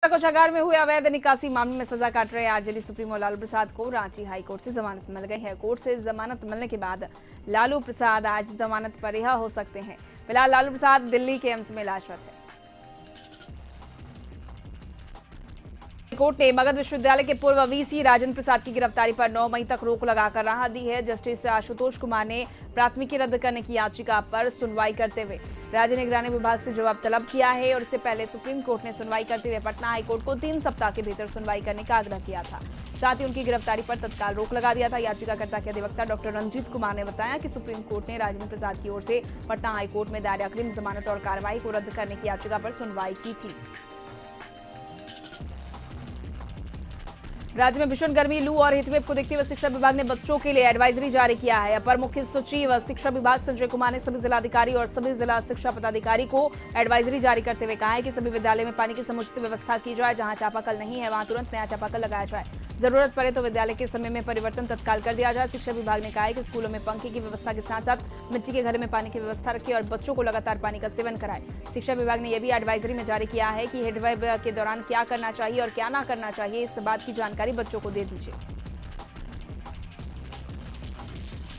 कोषागार में हुए अवैध निकासी मामले में सजा काट रहे आरजेडी सुप्रीमो लालू प्रसाद को रांची हाई कोर्ट से जमानत मिल गई है। कोर्ट से जमानत मिलने के बाद लालू प्रसाद आज जमानत पर रिहा हो सकते हैं। फिलहाल लालू प्रसाद दिल्ली के एम्स में इलाजरत है। कोर्ट ने मगध विश्वविद्यालय के पूर्व वीसी राजेंद्र प्रसाद की गिरफ्तारी पर 9 मई तक रोक लगाकर राहत दी है। जस्टिस आशुतोष कुमार ने प्राथमिकी रद्द करने की याचिका पर सुनवाई करते हुए राज्य निगरानी विभाग से जवाब तलब किया है और इससे पहले सुप्रीम कोर्ट ने सुनवाई करते हुए पटना हाईकोर्ट को 3 सप्ताह के भीतर सुनवाई करने का आग्रह किया था। साथ ही उनकी गिरफ्तारी पर तत्काल रोक लगा दिया था। याचिकाकर्ता के अधिवक्ता डॉक्टर रंजीत कुमार ने बताया कि सुप्रीम कोर्ट ने राजेंद्र प्रसाद की ओर से पटना हाईकोर्ट में दायर अग्रिम जमानत और कार्रवाई को रद्द करने की याचिका पर सुनवाई की थी। राज्य में भीषण गर्मी, लू और हीटवेव को देखते हुए शिक्षा विभाग ने बच्चों के लिए एडवाइजरी जारी किया है। अपर मुख्य सचिव शिक्षा विभाग संजय कुमार ने सभी जिलाधिकारी और सभी जिला शिक्षा पदाधिकारी को एडवाइजरी जारी करते हुए कहा है कि सभी विद्यालय में पानी की समुचित व्यवस्था की जाए। जहां चापाकल नहीं है वहां तुरंत नया चापाकल लगाया जाए। जरूरत पड़े तो विद्यालय के समय में परिवर्तन तत्काल कर दिया जाए। शिक्षा विभाग ने कहा है कि स्कूलों में पंखे की व्यवस्था के साथ साथ मिट्टी के घर में पानी की व्यवस्था रखे और बच्चों को लगातार पानी का सेवन कराए। शिक्षा विभाग ने यह भी एडवाइजरी में जारी किया है कि हीटवेव के दौरान क्या करना चाहिए और क्या ना करना चाहिए, इस बात की जानकारी बच्चों को दे दीजिए।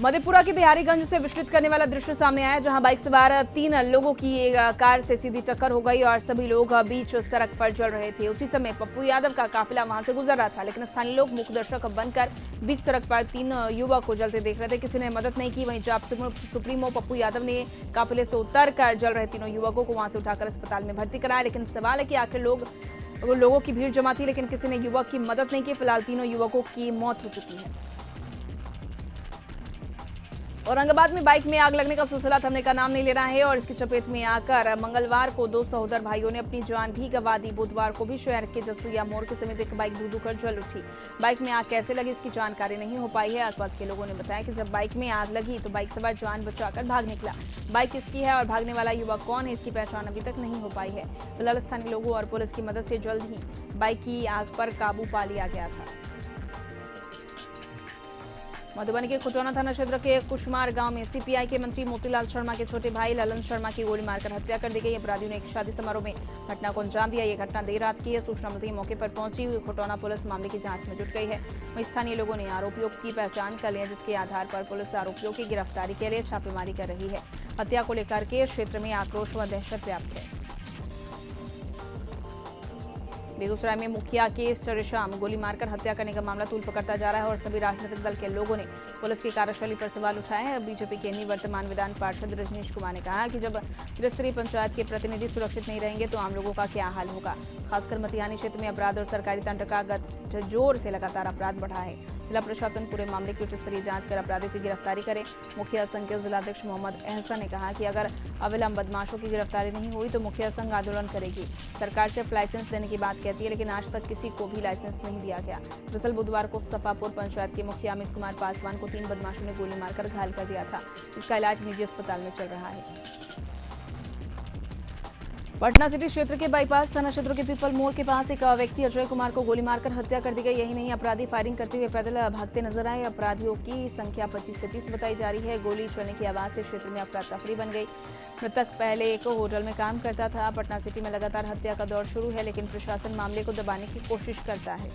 मधेपुरा के बिहारीगंज से विचलित करने वाला दृश्य सामने आया, जहां बाइक सवार 3 लोगों की एक कार से सीधी टक्कर हो गई और सभी लोग बीच सड़क पर चल रहे थे। उसी समय पप्पू यादव का काफिला वहां से गुजर रहा था, लेकिन स्थानीय लोग मुख्य दर्शक बनकर बीच सड़क पर 3 युवक को जलते देख रहे थे। किसी ने मदद नहीं की। वहीं जाप सुप्रीमो पप्पू यादव ने काफिले से उतर कर जल रहे तीनों युवकों को वहां से उठाकर अस्पताल में भर्ती कराया। लेकिन सवाल है कि आखिर लोगों की भीड़ जमा थी, लेकिन किसी ने युवक की मदद नहीं की। फिलहाल तीनों युवकों की मौत हो चुकी है। औरंगाबाद में बाइक में आग लगने का सिलसिला थमने का नाम नहीं ले रहा है और इसकी चपेट में आकर मंगलवार को 2 सहोदर भाइयों ने अपनी जान भी गंवा दी। बुधवार को भी शहर के जसूया मोड़ के समीप एक बाइक धू कर जल उठी। बाइक में आग कैसे लगी इसकी जानकारी नहीं हो पाई है। आसपास के लोगों ने बताया कि जब बाइक में आग लगी तो बाइक सवार जान बचाकर भाग निकला। बाइक किसकी है और भागने वाला युवक कौन है, इसकी पहचान अभी तक नहीं हो पाई है। फिलहाल स्थानीय लोगों और पुलिस की मदद से जल्द ही बाइक की आग पर काबू पा लिया गया था। मधुबनी के खुटौना थाना क्षेत्र के कुशमार गांव में सीपीआई के मंत्री मोतीलाल शर्मा के छोटे भाई ललन शर्मा की गोली मारकर हत्या कर दी गई। अपराधियों ने एक शादी समारोह में घटना को अंजाम दिया। यह घटना देर रात की है। सूचना मिलते ही मौके पर पहुंची हुई खुटौना पुलिस मामले की जांच में जुट गई है। वहीं स्थानीय लोगों ने आरोपियों की पहचान कर ली है, जिसके आधार पर पुलिस आरोपियों की गिरफ्तारी के लिए छापेमारी कर रही है। हत्या को लेकर के क्षेत्र में आक्रोश व दहशत व्याप्त है। बेगूसराय में मुखिया के चरेशाम गोली मारकर हत्या करने का मामला तूल पकड़ता जा रहा है और सभी राजनीतिक दल के लोगों ने पुलिस की कार्यशैली पर सवाल उठाए हैं। बीजेपी के निवर्तमान विधान पार्षद रजनीश कुमार ने कहा कि जब त्रिस्तरीय पंचायत के प्रतिनिधि सुरक्षित नहीं रहेंगे तो आम लोगों का क्या हाल होगा। खासकर मटिहानी क्षेत्र में अपराध और सरकारी तंत्र का गठजोड़ से लगातार अपराध बढ़ा है। जिला प्रशासन पूरे मामले की उच्च स्तरीय जांच कर अपराधियों की गिरफ्तारी करे। मुखिया संघ के जिलाध्यक्ष मोहम्मद एहसन ने कहा कि अगर अविलंब बदमाशों की गिरफ्तारी नहीं हुई तो मुखिया संघ आंदोलन करेगी। सरकार सिर्फ लाइसेंस देने की बात कहती है, लेकिन आज तक किसी को भी लाइसेंस नहीं दिया गया। दरअसल बुधवार को सफापुर पंचायत के मुखिया अमित कुमार पासवान को 3 बदमाशों ने गोली मारकर घायल कर दिया था, जिसका इलाज निजी अस्पताल में चल रहा है। पटना सिटी क्षेत्र के बाईपास थाना क्षेत्र के पीपल मोड़ के पास एक व्यक्ति अजय कुमार को गोली मारकर हत्या कर दी गई। यही नहीं, अपराधी फायरिंग करते हुए पैदल भागते नजर आए। अपराधियों की संख्या 25 से 30 बताई जा रही है। गोली चलने की आवाज से क्षेत्र में अफरा तफरी बन गई। मृतक पहले एक होटल में काम करता था। पटना सिटी में लगातार हत्या का दौर शुरू है, लेकिन प्रशासन मामले को दबाने की कोशिश करता है।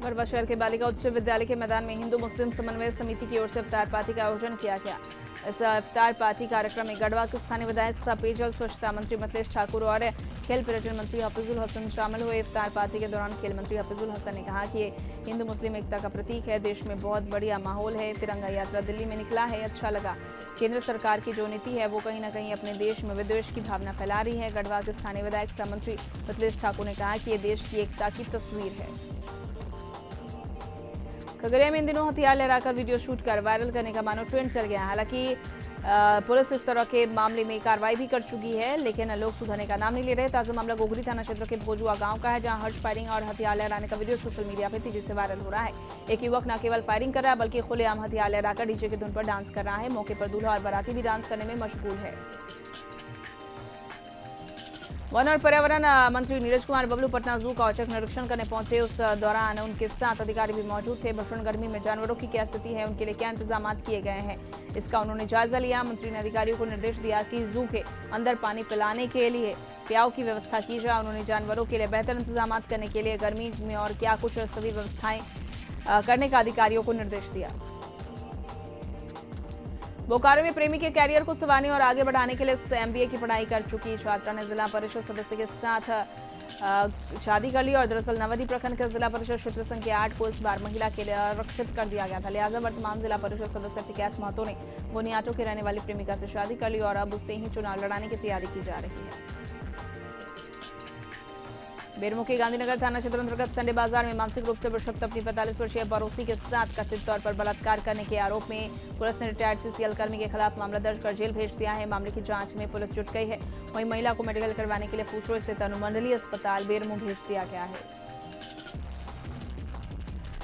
बरवा शहर के बालिका उच्च विद्यालय के मैदान में हिंदू मुस्लिम समन्वय समिति की ओर से इफ्तार पार्टी का आयोजन किया गया। इस इफ्तार पार्टी कार्यक्रम में गढ़वा के स्थानीय विधायक सह पेयजल स्वच्छता मंत्री मिथिलेश ठाकुर और खेल पर्यटन मंत्री हफीजुल हसन शामिल हुए। इफ्तार पार्टी के दौरान खेल मंत्री हफीजुल हसन ने कहा कि ये हिंदू मुस्लिम एकता का प्रतीक है। देश में बहुत बढ़िया माहौल है। तिरंगा यात्रा दिल्ली में निकला है, अच्छा लगा। केंद्र सरकार की जो नीति है वो कहीं न कहीं अपने देश में विद्वेष की भावना फैला रही है। गढ़वा के स्थानीय विधायक सह मंत्री मिथिलेश ठाकुर ने कहा कि ये देश की एकता की तस्वीर है। खगड़िया में इन दिनों हथियार लहराकर वीडियो शूट कर वायरल करने का मानो ट्रेंड चल गया है। हालांकि पुलिस इस तरह के मामले में कार्रवाई भी कर चुकी है, लेकिन लोग सुधरने का नाम नहीं ले रहे। ताजा मामला गोगरी थाना क्षेत्र के भोजुआ गांव का है, जहां हर्ष फायरिंग और हथियार लहराने का वीडियो सोशल मीडिया पर तेजी से वायरल हो रहा है। एक युवक न केवल फायरिंग कर रहा है बल्कि खुलेआम हथियार लहराकर डीजे की धुन पर डांस कर रहा है। मौके पर दूल्हा और बाराती भी डांस करने में मशगूल है। वन और पर्यावरण मंत्री नीरज कुमार बबलू पटना जू का औचक निरीक्षण करने पहुंचे। उस दौरान उनके साथ अधिकारी भी मौजूद थे। भीषण गर्मी में जानवरों की क्या स्थिति है, उनके लिए क्या इंतजाम किए गए हैं, इसका उन्होंने जायजा लिया। मंत्री ने अधिकारियों को निर्देश दिया कि जू के अंदर पानी पिलाने के लिए प्याऊ की व्यवस्था की जाए। उन्होंने जानवरों के लिए बेहतर इंतजाम करने के लिए गर्मी में और क्या कुछ सभी व्यवस्थाएं करने का अधिकारियों को निर्देश दिया। बोकारो में प्रेमी के कैरियर को संवारने और आगे बढ़ाने के लिए MBA की पढ़ाई कर चुकी छात्रा ने जिला परिषद सदस्य के साथ शादी कर ली और दरअसल नवदी प्रखंड के जिला परिषद क्षेत्र संख्या 8 को इस बार महिला के लिए आरक्षित कर दिया गया था। लिहाजा वर्तमान जिला परिषद सदस्य टिकैत महतो ने बुनियाटो के रहने वाली प्रेमिका से शादी कर ली और अब उससे ही चुनाव लड़ाने की तैयारी की जा रही है। बेरमो के गांधीनगर थाना क्षेत्र अंतर्गत संडे बाजार में मानसिक रूप से विक्षिप्त अपनी 45 वर्षीय पड़ोसी के साथ कथित तौर पर बलात्कार करने के आरोप में पुलिस ने रिटायर्ड CCL कर्मी के खिलाफ मामला दर्ज कर जेल भेज दिया है। मामले की जांच में पुलिस जुट गई है। वहीं महिला को मेडिकल करवाने के लिए फूसरो स्थित अनुमंडलीय अस्पताल बेरमो भेज दिया गया है।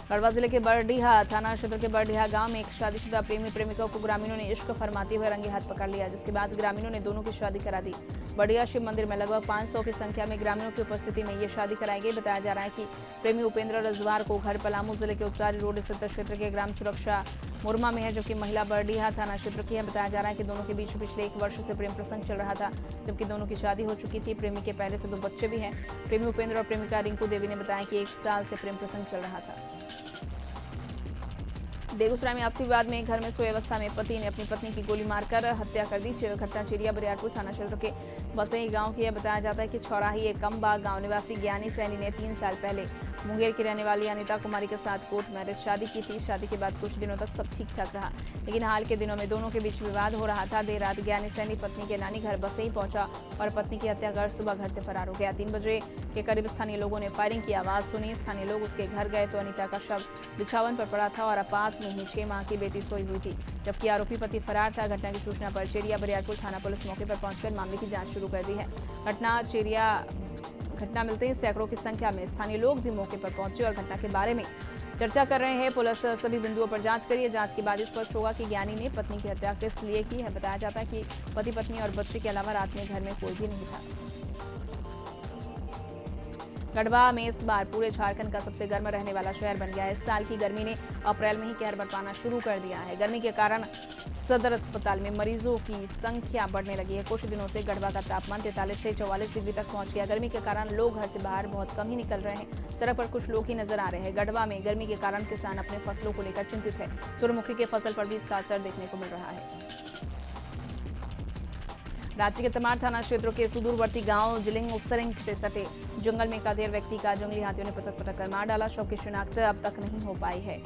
गढ़वा जिले के बरडीहा थाना क्षेत्र के बरडीहा गांव में एक शादीशुदा प्रेमी प्रेमिका को ग्रामीणों ने इश्क फरमाते हुए रंगे हाथ पकड़ लिया, जिसके बाद ग्रामीणों ने दोनों की शादी करा दी। बरडीहा शिव मंदिर में लगभग 500 की संख्या में ग्रामीणों की उपस्थिति में ये शादी कराई गई। बताया जा रहा है कि प्रेमी उपेंद्र रजवार को घर पलामू जिले के उत्तरी रोड स्थित क्षेत्र के ग्राम सुरक्षा मुरमा में है, जो कि महिला बरडीहा थाना क्षेत्र की है। बताया जा रहा है कि दोनों के बीच पिछले 1 वर्ष से प्रेम प्रसंग चल रहा था, जबकि दोनों की शादी हो चुकी थी। प्रेमी के पहले से 2 बच्चे भी हैं। प्रेमी उपेंद्र और प्रेमिका रिंकू देवी ने बताया कि 1 साल से प्रेम प्रसंग चल रहा था। बेगूसराय में आपसी विवाद में एक घर में सोए अवस्था में पति ने अपनी पत्नी की गोली मारकर हत्या कर दी। घटना चेरिया बरियारपुर थाना क्षेत्र के बसई गांव की है। बताया जाता है कि छौराही कमबाग गांव निवासी ज्ञानी सैनी ने 3 साल पहले मुंगेर की रहने वाली अनिता कुमारी के साथ कोर्ट मैरिज शादी की थी। शादी के बाद कुछ दिनों तक सब ठीक ठाक रहा, लेकिन हाल के दिनों में दोनों के बीच विवाद हो रहा था। देर रात ज्ञानी सैनी पत्नी के नानी घर बसई पहुंचा और पत्नी की हत्या कर सुबह घर से फरार हो गया। 3 बजे के करीब स्थानीय लोगों ने फायरिंग की आवाज सुनी। स्थानीय लोग उसके घर गए तो अनिता का शव बिछावन पर पड़ा था और पास में ही 6 माह की बेटी सोई हुई थी, जबकि आरोपी पति फरार था। घटना की सूचना पर चेरिया बरियारपुर थाना पुलिस मौके पर पहुंचकर मामले की जांच शुरू कर दी है। घटना मिलते ही सैकड़ों की संख्या में स्थानीय लोग भी मौके पर पहुंचे और घटना के बारे में चर्चा कर रहे हैं। पुलिस सभी बिंदुओं पर जांच करी है। जांच के बाद स्पष्ट होगा कि ज्ञानी ने पत्नी की हत्या किस लिए की है। बताया जाता है कि पति पत्नी और बच्चे के अलावा रात में घर में कोई भी नहीं था। गढ़वा में इस बार पूरे झारखंड का सबसे गर्म रहने वाला शहर बन गया है। इस साल की गर्मी ने अप्रैल में ही कहर बरपाना शुरू कर दिया है। गर्मी के कारण सदर अस्पताल में मरीजों की संख्या बढ़ने लगी है। कुछ दिनों से गढ़वा का तापमान 43 से 44 डिग्री तक पहुंच गया। गर्मी के कारण लोग घर से बाहर बहुत कम ही निकल रहे हैं। सड़क पर कुछ लोग ही नजर आ रहे हैं। गढ़वा में गर्मी के कारण किसान अपने फसलों को लेकर चिंतित है। सूर्यमुखी के फसल पर भी इसका असर देखने को मिल रहा है। राज्य के तमाड़ थाना क्षेत्र के सुदूरवर्ती गांव जिलिंग उसरिंग से सटे जंगल में एक अधेड़ व्यक्ति का जंगली हाथियों ने पटक कर मार डाला। शव की शिनाख्त अब तक नहीं हो पाई है।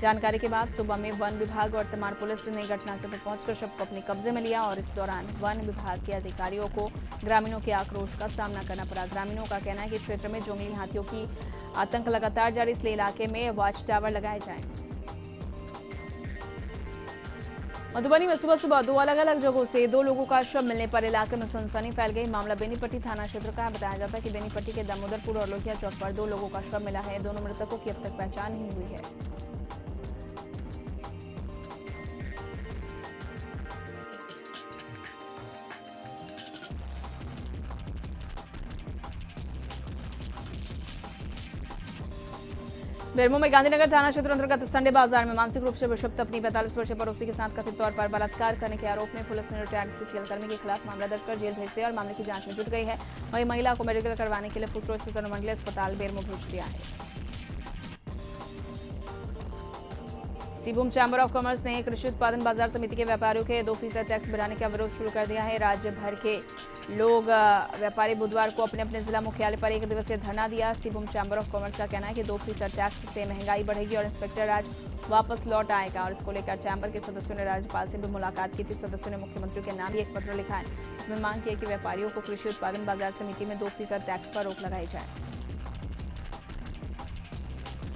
जानकारी के बाद सुबह में वन विभाग और तमाड़ पुलिस ने घटनास्थल पर पहुंचकर शव को अपने कब्जे में लिया और इस दौरान वन विभाग के अधिकारियों को ग्रामीणों के आक्रोश का सामना करना पड़ा। ग्रामीणों का कहना है कि क्षेत्र में जंगली हाथियों की आतंक लगातार जारी, इसलिए इलाके में वॉच टावर लगाए जाएं। मधुबनी में सुबह सुबह 2 अलग अलग जगहों से 2 लोगों का शव मिलने पर इलाके में सनसनी फैल गई। मामला बेनीपट्टी थाना क्षेत्र का है। बताया जाता है कि बेनीपट्टी के दामोदरपुर और लोहिया चौक पर 2 लोगों का शव मिला है। दोनों मृतकों की अब तक पहचान नहीं हुई है। बेरमो में गांधीनगर थाना क्षेत्र अंतर्गत संडे बाजार में मानसिक रूप से विक्षिप्त अपनी 45 वर्षीय पड़ोसी के साथ कथित तौर पर बलात्कार करने के आरोप में पुलिस ने रिटायर्ड CCL कर्मी के खिलाफ मामला दर्ज कर जेल भेज दिया और मामले की जांच में जुट गई है। वहीं महिला को मेडिकल करवाने के लिए फुसरो स्थित अनुमंडलीय अस्पताल बेरमो भेज दिया है। सिबुम चैम्बर ऑफ कॉमर्स ने कृषि उत्पादन बाजार समिति के व्यापारियों के 2% टैक्स बढ़ाने का विरोध शुरू कर दिया है। राज्य भर के लोग व्यापारी बुधवार को अपने अपने जिला मुख्यालय पर 1 दिवसीय धरना दिया। सिबुम चैम्बर ऑफ कॉमर्स का कहना है कि 2% टैक्स से महंगाई बढ़ेगी और इंस्पेक्टर राज वापस लौट आएगा और इसको लेकर चैम्बर के सदस्यों ने राज्यपाल से भी मुलाकात की थी। सदस्यों ने मुख्यमंत्री के नाम भी एक पत्र लिखा है, जिसमें मांग की है कि व्यापारियों को कृषि उत्पादन बाजार समिति में 2% टैक्स पर रोक लगाई जाए।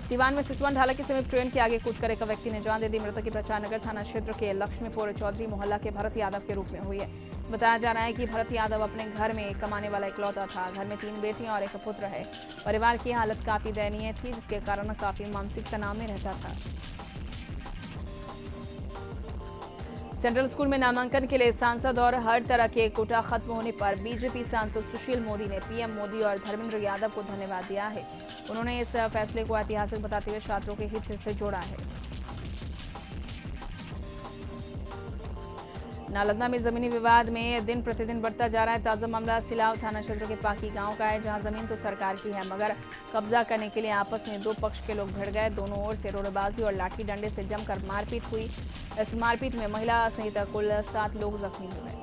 सिवान में सिसवन ढाला के समीप ट्रेन के आगे कूदकर एक व्यक्ति ने जान दे दी। मृतक की पहचान नगर थाना क्षेत्र के लक्ष्मीपुर चौधरी मोहल्ला के भरत यादव के रूप में हुई है। बताया जा रहा है कि भरत यादव अपने घर में कमाने वाला इकलौता था। घर में 3 बेटियां और 1 पुत्र है। परिवार की हालत काफी दयनीय थी, जिसके कारण काफी मानसिक तनाव में रहता था। सेंट्रल स्कूल में नामांकन के लिए सांसद और हर तरह के कोटा खत्म होने पर बीजेपी सांसद सुशील मोदी ने पीएम मोदी और धर्मेंद्र यादव को धन्यवाद दिया है। उन्होंने इस फैसले को ऐतिहासिक बताते हुए छात्रों के हित से जोड़ा है। नालंदा में जमीनी विवाद में दिन प्रतिदिन बढ़ता जा रहा है। ताजा मामला सिलाव थाना क्षेत्र के पाकी गांव का है, जहां जमीन तो सरकार की है मगर कब्जा करने के लिए आपस में दो पक्ष के लोग भिड़ गए। दोनों ओर से रोड़ेबाजी और लाठी डंडे से जमकर मारपीट हुई। इस मारपीट में महिला सहित कुल 7 लोग जख्मी हो गए।